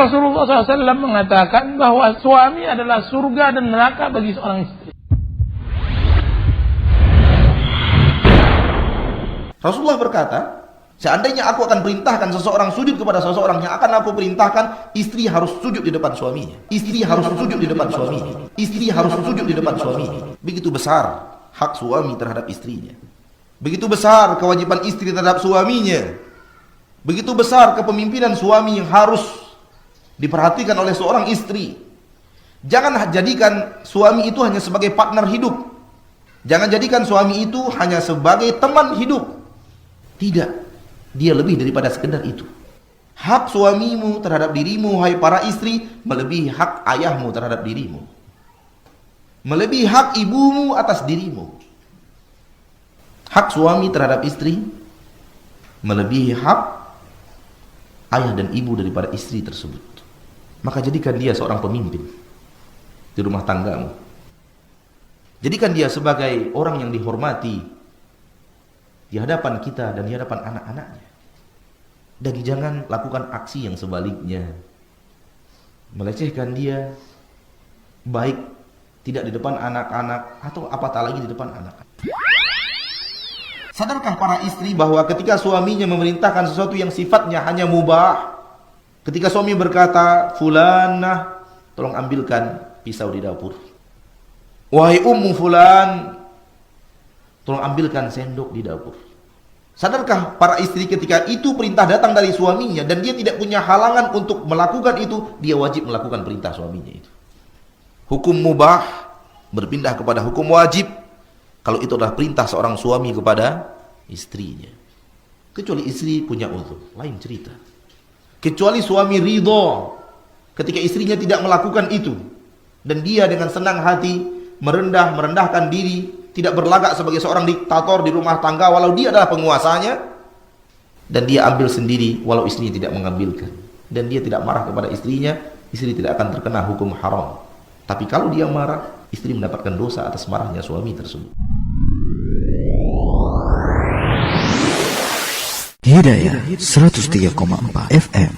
Rasulullah SAW mengatakan bahwa suami adalah surga dan neraka bagi seorang istri. Rasulullah berkata, seandainya aku akan perintahkan seseorang sujud kepada seseorang, yang akan aku perintahkan, istri harus sujud di depan suaminya. Istri harus sujud di depan suaminya. Istri harus sujud di depan suaminya. Begitu besar hak suami terhadap istrinya. Begitu besar kewajiban istri terhadap suaminya. Begitu besar kepemimpinan suami yang harus diperhatikan oleh seorang istri. Jangan jadikan suami itu hanya sebagai partner hidup. Jangan jadikan suami itu hanya sebagai teman hidup. Tidak, dia lebih daripada sekedar itu. Hak suamimu terhadap dirimu, hai para istri, melebihi hak ayahmu terhadap dirimu. Melebihi hak ibumu atas dirimu. Hak suami terhadap istri melebihi hak ayah dan ibu daripada istri tersebut. Maka jadikan dia seorang pemimpin di rumah tanggamu. Jadikan dia sebagai orang yang dihormati di hadapan kita dan di hadapan anak-anaknya. Dan jangan lakukan aksi yang sebaliknya, melecehkan dia, baik tidak di depan anak-anak atau apatah lagi di depan anak-anak. Sadarkah para istri bahwa ketika suaminya memerintahkan sesuatu yang sifatnya hanya mubah, ketika suami berkata, "Fulanah, tolong ambilkan pisau di dapur. Wahai ummu fulan, tolong ambilkan sendok di dapur." Sadarkah para istri ketika itu perintah datang dari suaminya dan dia tidak punya halangan untuk melakukan itu, dia wajib melakukan perintah suaminya itu. Hukum mubah berpindah kepada hukum wajib kalau itu adalah perintah seorang suami kepada istrinya. Kecuali istri punya uzur, lain cerita. Kecuali suami ridho ketika istrinya tidak melakukan itu dan dia dengan senang hati merendahkan diri, tidak berlagak sebagai seorang diktator di rumah tangga walau dia adalah penguasanya, dan dia ambil sendiri walau istrinya tidak mengambilkan, dan dia tidak marah kepada istrinya, istri tidak akan terkena hukum haram. Tapi kalau dia marah, istri mendapatkan dosa atas marahnya suami tersebut. Hidayah 103,4 FM.